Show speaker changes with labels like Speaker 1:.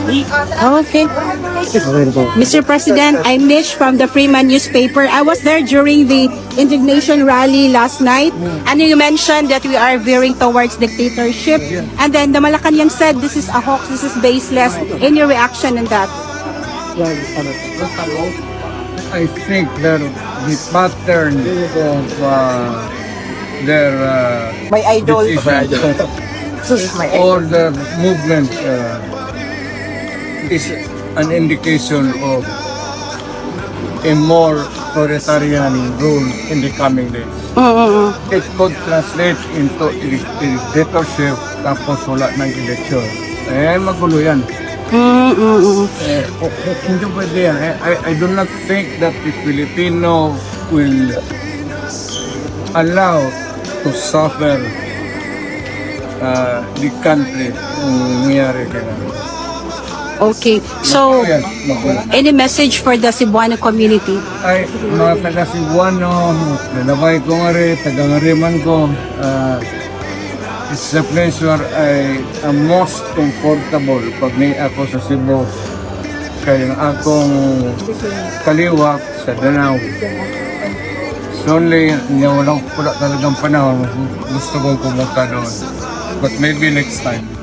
Speaker 1: Okay. Mr. President, I'm Mitch from the Freeman newspaper. I was there during the indignation rally last night, and you mentioned that we are veering towards dictatorship. And then the Malacanang said this is a hoax, this is baseless. Any reaction on that?
Speaker 2: I think that the pattern of their
Speaker 1: My idol.
Speaker 2: decision or the movement is an indication of a more authoritarian rule in the coming days. It could translate into dictatorship tapos wala ng eleksyon. Magulo yan. Hindi pwede yan. I do not think that the Filipino will allow to suffer the country kung nangyari kailan.
Speaker 1: Okay. So, any message for the Cebuano community?
Speaker 2: Ay, mga taga Cebuano, lalabay ko nga rin, taga Ngariman ko, it's a place where I am most comfortable pag may ako sa Cebu. Kaya akong kaliwak sa Danau. So only, wala talagang panahon, gusto kong pumunta doon. But maybe next time.